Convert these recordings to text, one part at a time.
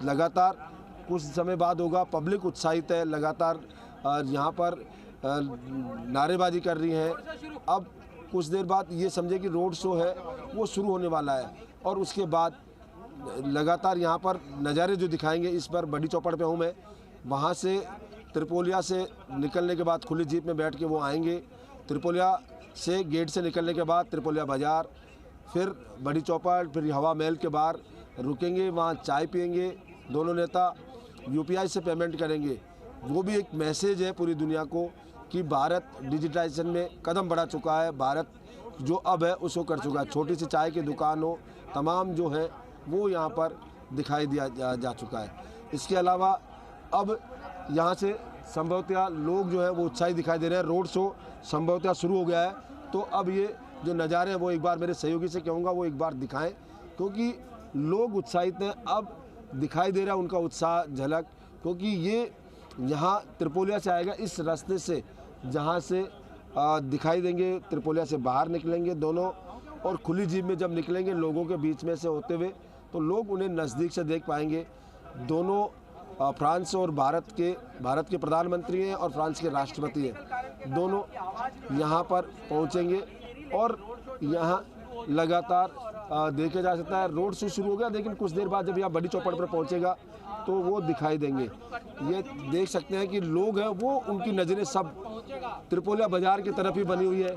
लगातार कुछ समय बाद होगा। पब्लिक उत्साहित है, लगातार यहाँ पर नारेबाजी कर रही है। अब कुछ देर बाद ये समझे कि रोड शो है वो शुरू होने वाला है और उसके बाद लगातार यहाँ पर नज़ारे जो दिखाएंगे। इस पर बड़ी चौपड़ पे हूँ मैं, वहाँ से त्रिपोलिया से निकलने के बाद खुली जीप में बैठ के वो आएंगे। त्रिपोलिया से गेट से निकलने के बाद त्रिपोलिया बाज़ार, फिर बड़ी चौपड़, फिर हवा महल के बाहर रुकेंगे, वहाँ चाय पियेंगे। दोनों नेता यूपीआई से पेमेंट करेंगे। वो भी एक मैसेज है पूरी दुनिया को कि भारत डिजिटाइजेशन में कदम बढ़ा चुका है। भारत जो अब है उसको कर चुका है। छोटी सी चाय की दुकान हो, तमाम जो है वो यहाँ पर दिखाई दिया जा चुका है। इसके अलावा अब यहाँ से संभवतः लोग जो है वो उत्साही दिखाई दे रहे हैं। रोड शो संभवतः शुरू हो गया है, तो अब ये जो नज़ारे हैं वो एक बार मेरे सहयोगी से कहूँगा वो एक बार दिखाएं, क्योंकि लोग उत्साहित हैं। अब दिखाई दे रहा है उनका उत्साह झलक, क्योंकि ये यहाँ त्रिपोलिया से आएगा इस रास्ते से जहाँ से दिखाई देंगे। त्रिपोलिया से बाहर निकलेंगे दोनों और खुली जीप में जब निकलेंगे लोगों के बीच में से होते हुए, तो लोग उन्हें नज़दीक से देख पाएंगे। दोनों फ्रांस और भारत के प्रधानमंत्री हैं और फ्रांस के राष्ट्रपति हैं। दोनों यहाँ पर पहुँचेंगे और यहाँ लगातार देखा जा सकता है रोड शो शुरू हो गया, लेकिन कुछ देर बाद जब यहाँ बड़ी चौपड़ पर पहुँचेगा तो वो दिखाई देंगे। ये देख सकते हैं कि लोग हैं वो, उनकी नज़रें सब त्रिपोलिया बाज़ार की तरफ ही बनी हुई है।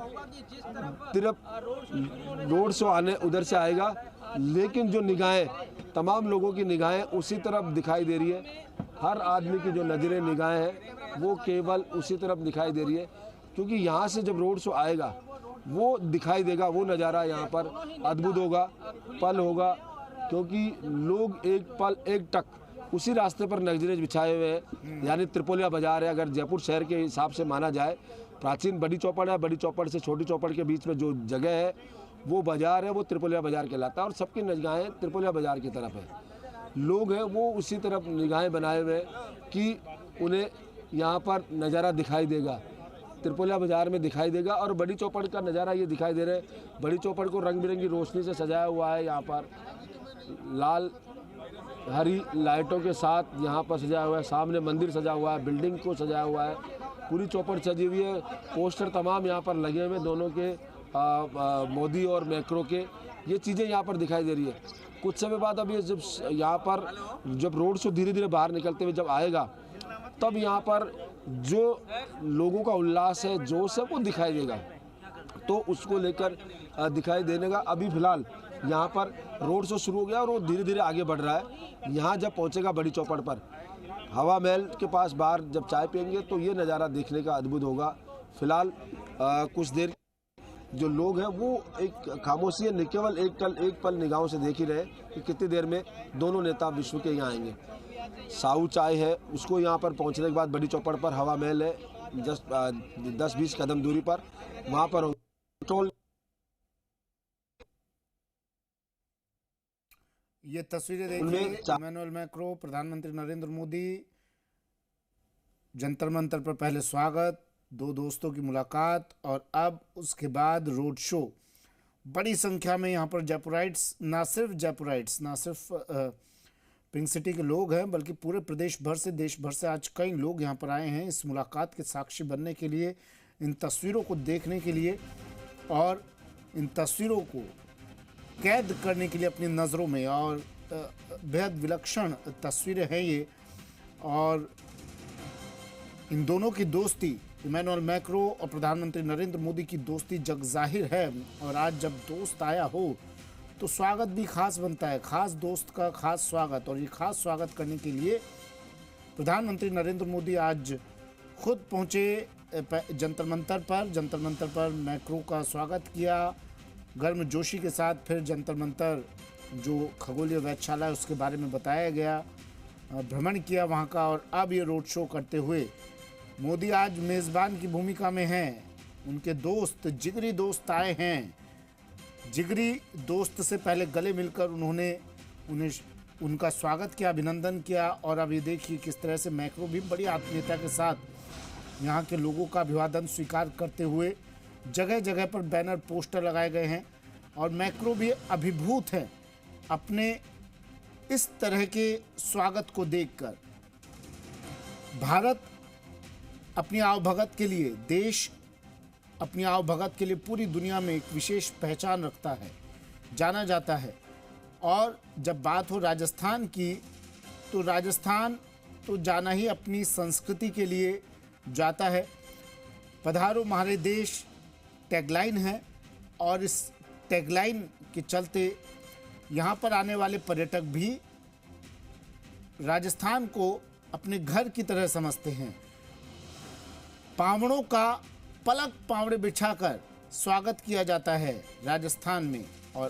रोड शो आने उधर से आएगा, लेकिन जो निगाहें, तमाम लोगों की निगाहें उसी तरफ दिखाई दे रही है। हर आदमी की जो नज़रें निगाहें हैं वो केवल उसी तरफ दिखाई दे रही है, क्योंकि यहाँ से जब रोड शो आएगा वो दिखाई देगा। वो नज़ारा यहाँ पर अद्भुत होगा, पल होगा, क्योंकि लोग एक पल एक टक उसी रास्ते पर नजरें बिछाए हुए हैं। यानी त्रिपोलिया बाज़ार है, अगर जयपुर शहर के हिसाब से माना जाए, प्राचीन बड़ी चौपड़ है, बड़ी चौपड़ से छोटी चौपड़ के बीच में जो जगह है वो बाज़ार है, वो त्रिपोलिया बाज़ार कहलाता है और सबकी निगाहें त्रिपोलिया बाज़ार की तरफ है। लोग हैं वो उसी तरफ निगाहें बनाए हुए हैं कि उन्हें यहाँ पर नज़ारा दिखाई देगा, त्रिपोलिया बाज़ार में दिखाई देगा। और बड़ी चौपड़ का नज़ारा ये दिखाई दे रहा है, बड़ी चौपड़ को रंग बिरंगी रोशनी से सजाया हुआ है। यहाँ पर लाल हरी लाइटों के साथ यहाँ पर सजाया हुआ है। सामने मंदिर सजा हुआ है, बिल्डिंग को सजाया हुआ है, पूरी चौपड़ सजी हुई है। पोस्टर तमाम यहाँ पर लगे हुए दोनों के, मोदी और मैक्रो के। ये चीज़ें यहाँ पर दिखाई दे रही है। कुछ समय बाद अभी जब यहाँ पर जब रोड शो धीरे धीरे बाहर निकलते हुए जब आएगा, तब यहाँ पर जो लोगों का उल्लास है, जोश है, वो दिखाई देगा। तो उसको लेकर दिखाई देने का अभी फ़िलहाल यहाँ पर रोड शो शुरू हो गया और वो धीरे धीरे आगे बढ़ रहा है। यहाँ जब पहुँचेगा बड़ी चौपड़ पर, हवा महल के पास बाहर जब चाय पियेंगे तो ये नज़ारा देखने का अद्भुत होगा। फिलहाल कुछ देर जो लोग हैं वो एक खामोशी है, केवल एक पल निगाहों से देख ही रहे कि कितनी देर में दोनों नेता विश्व के यहाँ आएंगे। साहू चाय है, उसको यहाँ पर पहुँचने के बाद बड़ी चौपड़ पर हवा महल है, जस्ट 10-20 कदम दूरी पर, वहाँ पर पेट्रोल। ये तस्वीरें देखिए, इमैनुअल मैक्रो, प्रधानमंत्री नरेंद्र मोदी, जंतर मंतर पर पहले स्वागत, दो दोस्तों की मुलाकात और अब उसके बाद रोड शो। बड़ी संख्या में यहाँ पर जयपुराइट्स, ना सिर्फ जयपुराइट्स, ना सिर्फ पिंक सिटी के लोग हैं, बल्कि पूरे प्रदेश भर से, देश भर से आज कई लोग यहाँ पर आए हैं इस मुलाकात के साक्षी बनने के लिए, इन तस्वीरों को देखने के लिए और इन तस्वीरों को कैद करने के लिए अपनी नज़रों में। और बेहद विलक्षण तस्वीरें हैं ये, और इन दोनों की दोस्ती, इमैनुअल मैक्रो और प्रधानमंत्री नरेंद्र मोदी की दोस्ती जग जाहिर है। और आज जब दोस्त आया हो तो स्वागत भी खास बनता है, खास दोस्त का खास स्वागत। और ये खास स्वागत करने के लिए प्रधानमंत्री नरेंद्र मोदी आज खुद पहुँचे जंतर मंतर पर मैक्रो का स्वागत किया गर्मजोशी के साथ। फिर जंतर मंतर जो खगोलीय वेधशाला है उसके बारे में बताया गया, भ्रमण किया वहाँ का। और अब ये रोड शो करते हुए मोदी आज मेज़बान की भूमिका में हैं। उनके दोस्त, जिगरी दोस्त आए हैं। जिगरी दोस्त से पहले गले मिलकर उन्हें उनका स्वागत किया, अभिनंदन किया। और अब ये देखिए किस तरह से मैक्रो भी बड़ी आत्मीयता के साथ यहाँ के लोगों का अभिवादन स्वीकार करते हुए, जगह जगह पर बैनर पोस्टर लगाए गए हैं। और मैक्रो भी अभिभूत हैं अपने इस तरह के स्वागत को देखकर भारत अपनी आवभगत के लिए, देश अपनी आवभगत के लिए पूरी दुनिया में एक विशेष पहचान रखता है, जाना जाता है। और जब बात हो राजस्थान की, तो राजस्थान तो जाना ही अपनी संस्कृति के लिए जाता है। पधारो हमारे देश टैगलाइन है, और इस टैगलाइन के चलते यहाँ पर आने वाले पर्यटक भी राजस्थान को अपने घर की तरह समझते हैं। पावड़ों का पलक पावड़े बिछाकर स्वागत किया जाता है राजस्थान में। और